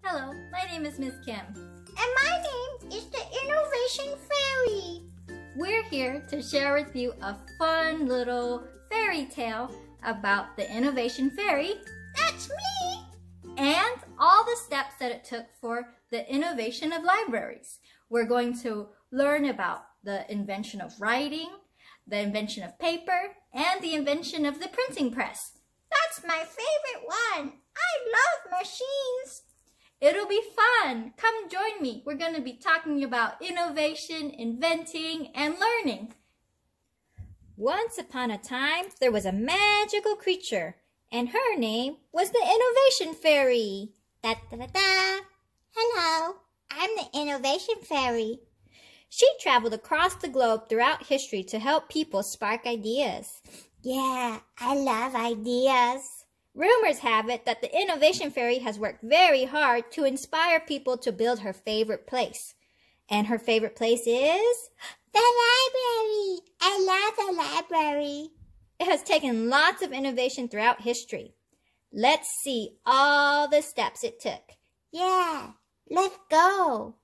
Hello, my name is Miss Kim. And my name is the Innovation Fairy. We're here to share with you a fun little fairy tale about the Innovation Fairy. That's me! And all the steps that it took for the innovation of libraries. We're going to learn about the invention of writing, the invention of paper, and the invention of the printing press. That's my favorite one. I love machines. It'll be fun. Come join me. We're going to be talking about innovation, inventing, and learning. Once upon a time, there was a magical creature, and her name was the Innovation Fairy. Da-da-da-da. Hello, I'm the Innovation Fairy. She traveled across the globe throughout history to help people spark ideas. Yeah, I love ideas. Rumors have it that the Innovation Fairy has worked very hard to inspire people to build her favorite place. And her favorite place is the library. I love the library. It has taken lots of innovation throughout history. Let's see all the steps it took. Yeah, let's go.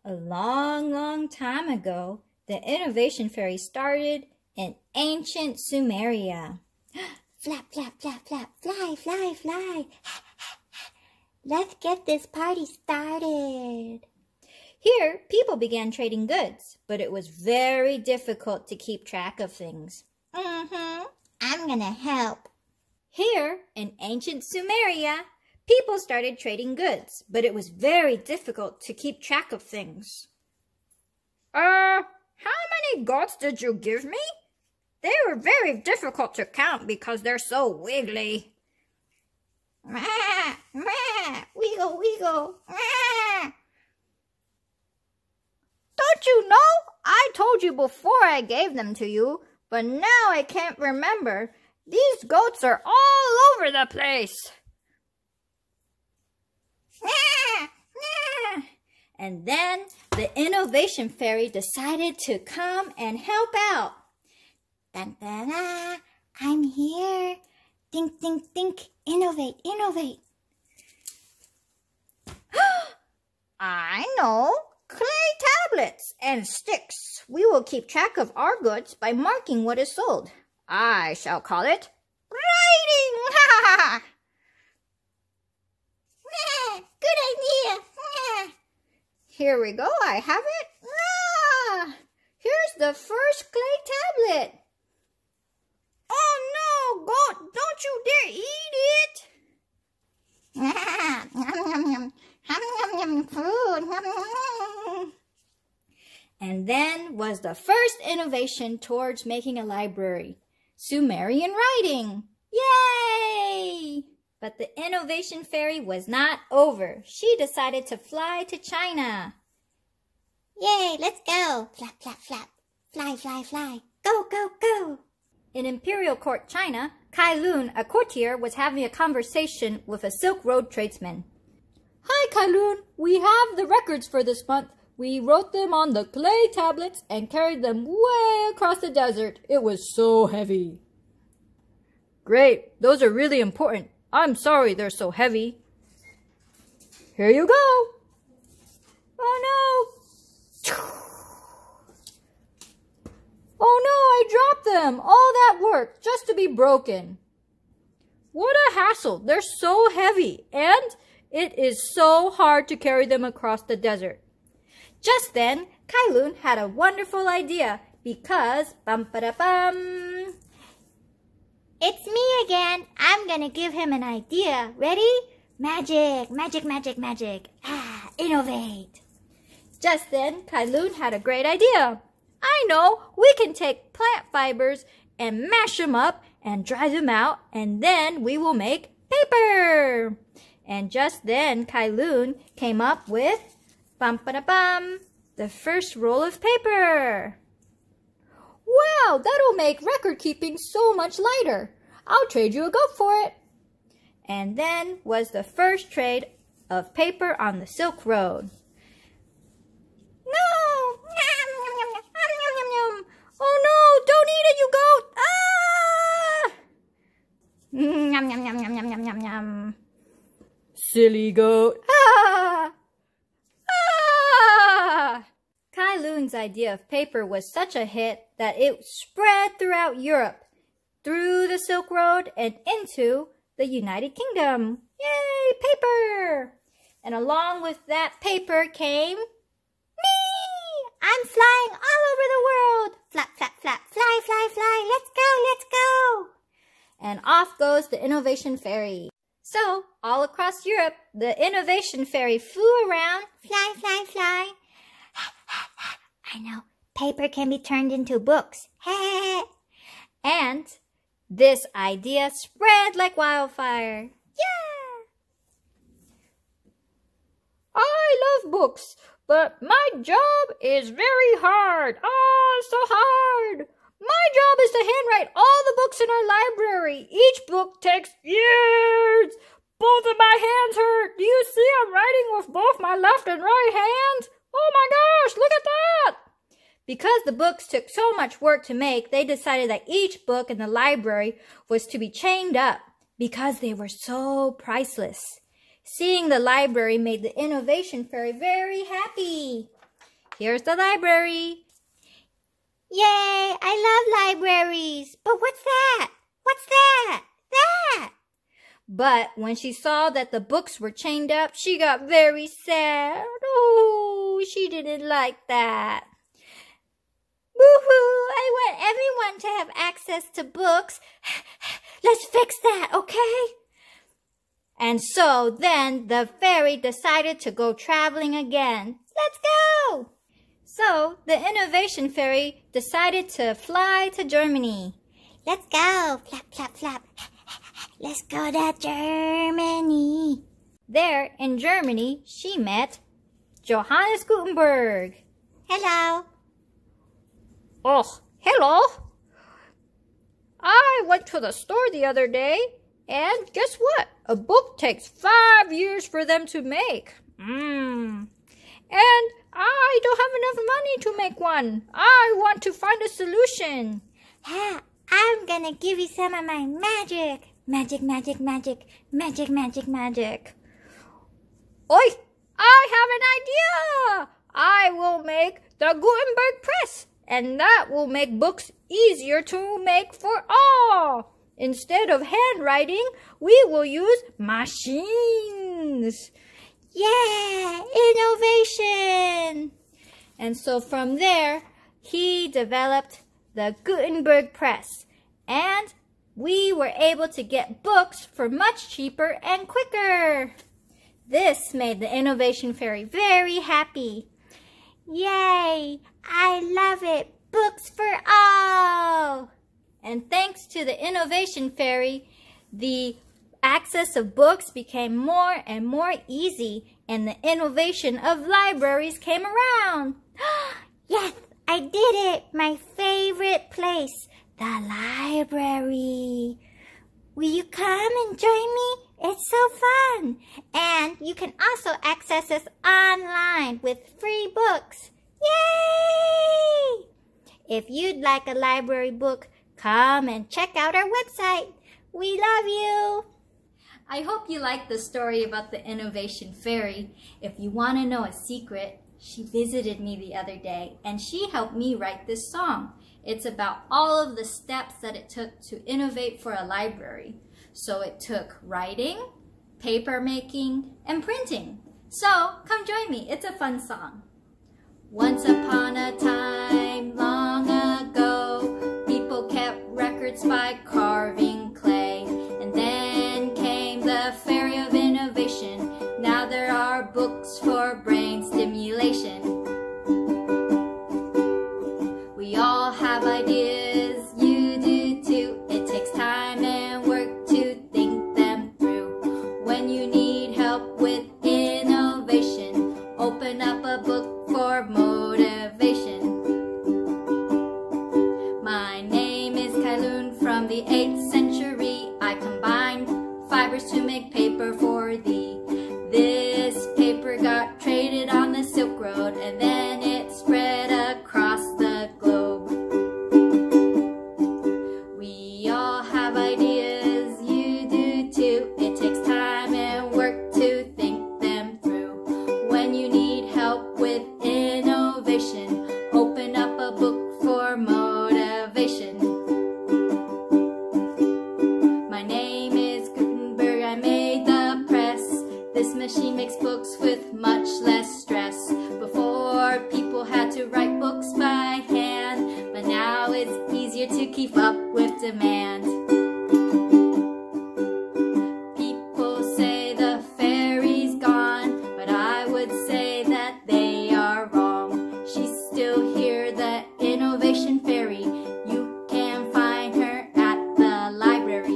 A long time ago, the Innovation Fairy started in ancient Sumeria. Flap, flap, flap, flap, fly, fly, fly. Let's get this party started. Here, people began trading goods, but it was very difficult to keep track of things. I'm gonna help. Here, in ancient Sumeria, people started trading goods, but it was very difficult to keep track of things. How many goats did you give me? They were very difficult to count because they're so wiggly. Wiggle, wiggle. Don't you know? I told you before I gave them to you, but now I can't remember. These goats are all over the place. And then the Innovation Fairy decided to come and help out. Dun, dun, dun. I'm here. Think, think, think. Innovate, innovate. I know. Clay tablets and sticks. We will keep track of our goods by marking what is sold. I shall call it writing. Good idea. Here we go. I have it. Here's the first clay tablet. Oh no, goat, don't you dare eat it. Food. And then was the first innovation towards making a library, Sumerian writing. Yay! But the Innovation Fairy was not over. She decided to fly to China. Yay, let's go. Flap, flap, flap. Fly, fly, fly. Go, go, go. In Imperial Court, China, Kai Lun, a courtier, was having a conversation with a Silk Road tradesman. Hi, Kai Lun. We have the records for this month. We wrote them on the clay tablets and carried them way across the desert. It was so heavy. Great. Those are really important. I'm sorry they're so heavy. Here you go. Oh no. Oh no, I dropped them. All that work just to be broken. What a hassle. They're so heavy and it is so hard to carry them across the desert. Just then, Kai Lun had a wonderful idea because bum-ba-da-bum. It's me again. I'm gonna give him an idea. Ready? Magic, magic, magic, magic. Innovate. Just then, Kai Lun had a great idea. I know, we can take plant fibers and mash them up and dry them out, and then we will make paper. And just then, Kai Lun came up with bum-ba-da-bum, the first roll of paper. Wow, that'll make record keeping so much lighter. I'll trade you a goat for it. And then was the first trade of paper on the Silk Road. No! Oh no, don't eat it, you goat! yum, yum, yum, yum, yum, yum, yum, yum. Silly goat. Ah! Ah! Kai Lun's idea of paper was such a hit that it spread throughout Europe, through the Silk Road, and into the United Kingdom. Yay, paper! And along with that paper came me! I'm flying all over the world. Flap, flap, flap, fly, fly, fly. Let's go, let's go. And off goes the Innovation Fairy. So, all across Europe, the Innovation Fairy flew around. Fly, fly, fly. I know, paper can be turned into books. And this idea spread like wildfire. Yeah! I love books, but my job is very hard. Oh, so hard. My job is to handwrite all the books in our library. Each book takes years. Both of my hands hurt. Do you see I'm writing with both my left and right hands? Oh my gosh, look at that! Because the books took so much work to make, they decided that each book in the library was to be chained up because they were so priceless. Seeing the library made the Innovation Fairy very happy. Here's the library. Yay, I love libraries. But what's that? What's that? That! But when she saw that the books were chained up, she got very sad. Oh, she didn't like that. Woohoo! I want everyone to have access to books. Let's fix that, okay? And so then the fairy decided to go traveling again. Let's go! So the Innovation Fairy decided to fly to Germany. Let's go! Flap, flap, flap. Let's go to Germany. There in Germany, she met Johannes Gutenberg. Hello. Oh, hello. I went to the store the other day, and guess what? A book takes 5 years for them to make. And I don't have enough money to make one. I want to find a solution. I'm gonna give you some of my magic. Magic, magic, magic. Magic, magic, magic. Oi! I have an idea! I will make the Gutenberg Press, and that will make books easier to make for all. Instead of handwriting, we will use machines. Yeah, innovation! And so from there, he developed the Gutenberg Press, and we were able to get books for much cheaper and quicker. This made the Innovation Fairy very happy. Yay! I love it! Books for all! And thanks to the Innovation Fairy, the access of books became more and more easy, and the innovation of libraries came around. Yes, I did it! My favorite place, the library. Will you come and join me? It's so fun! And you can also access us online with free books. Yay! If you'd like a library book, come and check out our website. We love you! I hope you liked the story about the Innovation Fairy. If you want to know a secret, she visited me the other day and she helped me write this song. It's about all of the steps that it took to innovate for a library. So it took writing, paper making, and printing. So come join me, it's a fun song. Once upon a time, long ago, people kept records by carving clay. And then came the Fairy of Innovation. Now there are books for brain stimulation. We all have ideas, you do too. It takes time and work to think them through. When you need help with innovation, open up a book for motivation. My name is Kai Lun from the 8th century. I combined fibers to make paper for thee. This paper got traded on the Silk Road, and then it spread across the globe. We all have ideas, you do This machine makes books with much less stress. Before, people had to write books by hand, but now it's easier to keep up with demand. People say the fairy's gone, but I would say that they are wrong. She's still here, the innovation fairy. You can find her at the library.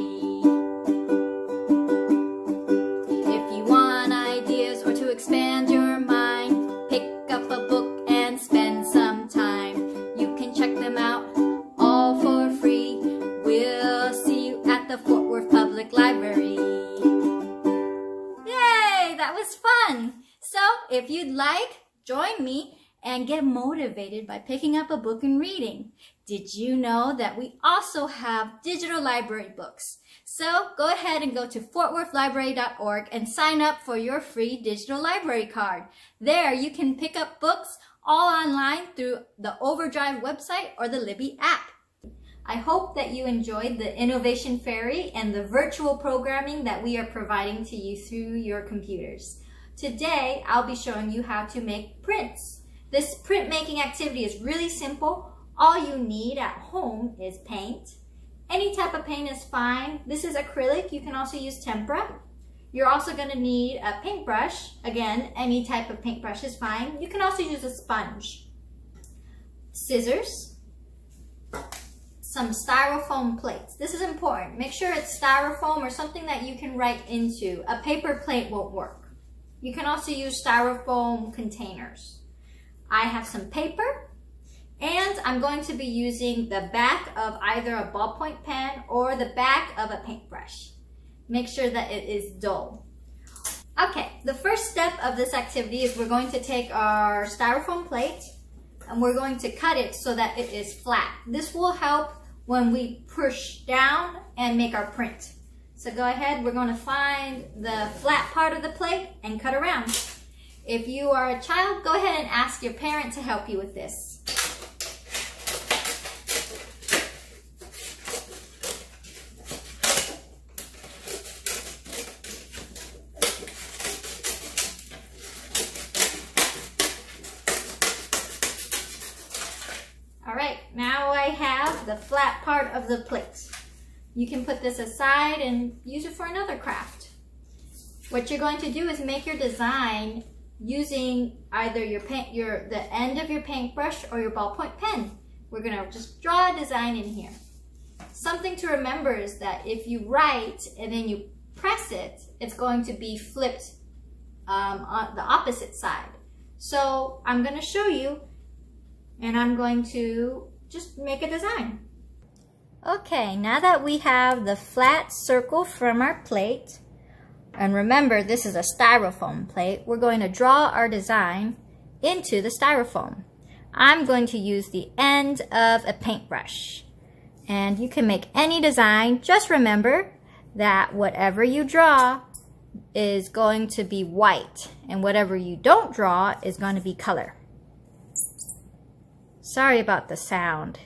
If you want ideas or to expand your mind, pick up a book and spend some time. You can check them out all for free. We'll see you at the Fort Worth Public Library. Yay! That was fun! So, if you'd like, join me and get motivated by picking up a book and reading. Did you know that we also have digital library books? So go ahead and go to fortworthlibrary.org and sign up for your free digital library card. There you can pick up books all online through the Overdrive website or the Libby app. I hope that you enjoyed the Innovation Fairy and the virtual programming that we are providing to you through your computers. Today, I'll be showing you how to make prints. This printmaking activity is really simple. All you need at home is paint. Any type of paint is fine. This is acrylic. You can also use tempera. You're also going to need a paintbrush. Again, any type of paintbrush is fine. You can also use a sponge. Scissors. Some styrofoam plates. This is important. Make sure it's styrofoam or something that you can write into. A paper plate won't work. You can also use styrofoam containers. I have some paper, and I'm going to be using the back of either a ballpoint pen or the back of a paintbrush. Make sure that it is dull. Okay, the first step of this activity is we're going to take our styrofoam plate and we're going to cut it so that it is flat. This will help when we push down and make our print. So go ahead, we're going to find the flat part of the plate and cut around. If you are a child, go ahead and ask your parent to help you with this. All right, now I have the flat part of the plate. You can put this aside and use it for another craft. What you're going to do is make your design using either the end of your paintbrush or your ballpoint pen. We're going to just draw a design in here. Something to remember is that if you write and then you press it, it's going to be flipped on the opposite side. So I'm going to show you, and I'm going to just make a design. Okay, now that we have the flat circle from our plate, and remember this is a styrofoam plate, we're going to draw our design into the styrofoam. I'm going to use the end of a paintbrush. And you can make any design. Just remember that whatever you draw is going to be white, and whatever you don't draw is going to be color. Sorry about the sound.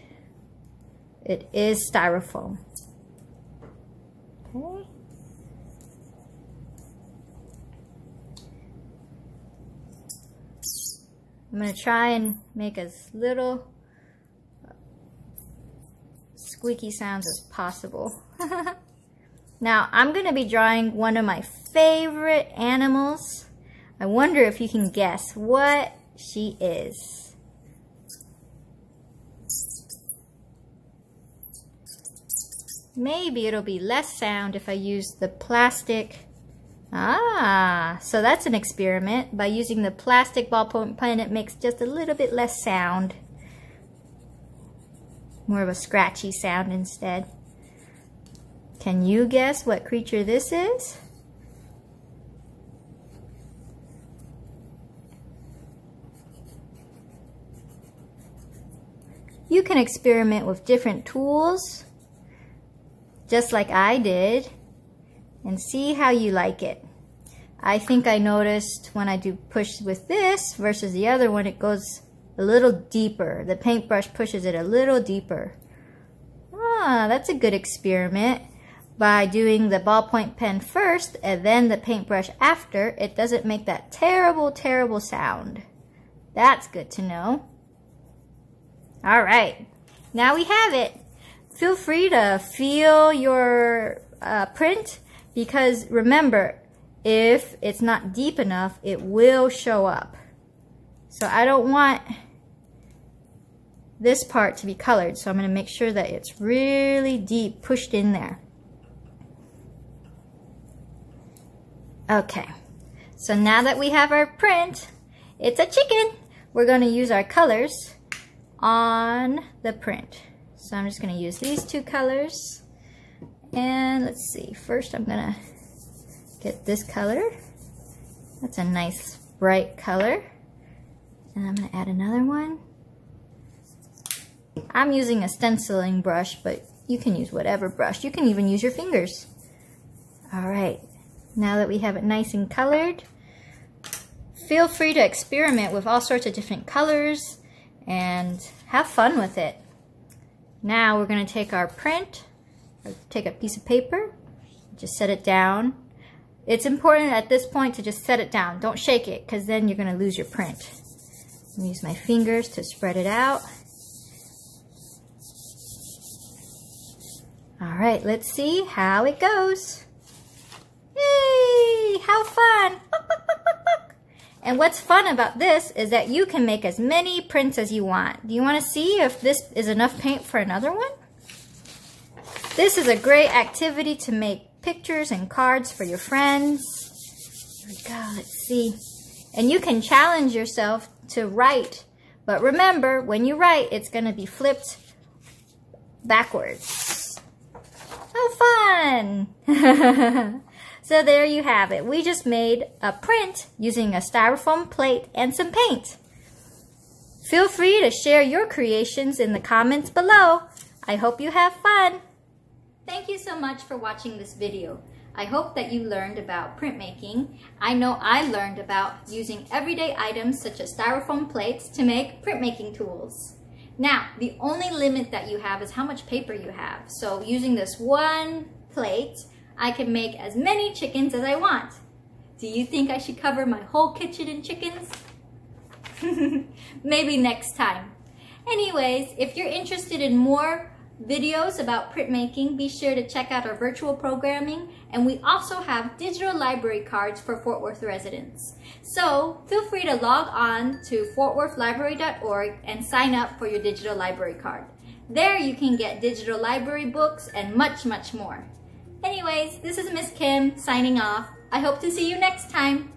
It is styrofoam. Okay. I'm going to try and make as little squeaky sounds as possible. Now, I'm going to be drawing one of my favorite animals. I wonder if you can guess what she is. Maybe it'll be less sound if I use the plastic. So that's an experiment. By using the plastic ballpoint pen, it makes just a little bit less sound. More of a scratchy sound instead. Can you guess what creature this is? You can experiment with different tools, just like I did, and see how you like it. I think I noticed when I do push with this versus the other one, it goes a little deeper. The paintbrush pushes it a little deeper. That's a good experiment. by doing the ballpoint pen first and then the paintbrush after, it doesn't make that terrible, terrible sound. That's good to know. All right, now we have it. Feel free to feel your print, because remember, if it's not deep enough, it will show up. So I don't want this part to be colored, so I'm going to make sure that it's really deep pushed in there. Okay, so now that we have our print, it's a chicken. We're going to use our colors on the print. So I'm just going to use these two colors. And let's see, first I'm going to get this color. That's a nice bright color. And I'm going to add another one. I'm using a stenciling brush, but you can use whatever brush. You can even use your fingers. All right, now that we have it nice and colored, feel free to experiment with all sorts of different colors and have fun with it. Now we're going to take our print, take a piece of paper, just set it down. It's important at this point to just set it down. Don't shake it, because then you're going to lose your print. I'm use my fingers to spread it out. All right, let's see how it goes. Yay! How fun! And what's fun about this is that you can make as many prints as you want. Do you want to see if this is enough paint for another one? This is a great activity to make pictures and cards for your friends. Here we go, let's see. And you can challenge yourself to write. But remember, when you write, it's going to be flipped backwards. How fun! So there you have it. We just made a print using a styrofoam plate and some paint. Feel free to share your creations in the comments below. I hope you have fun. Thank you so much for watching this video. I hope that you learned about printmaking. I know I learned about using everyday items such as styrofoam plates to make printmaking tools. Now, the only limit that you have is how much paper you have. So using this one plate, I can make as many chickens as I want. Do you think I should cover my whole kitchen in chickens? Maybe next time. Anyways, if you're interested in more videos about printmaking, be sure to check out our virtual programming, and we also have digital library cards for Fort Worth residents. So feel free to log on to fortworthlibrary.org and sign up for your digital library card. There you can get digital library books and much, much more. Anyways, this is Miss Kim signing off. I hope to see you next time.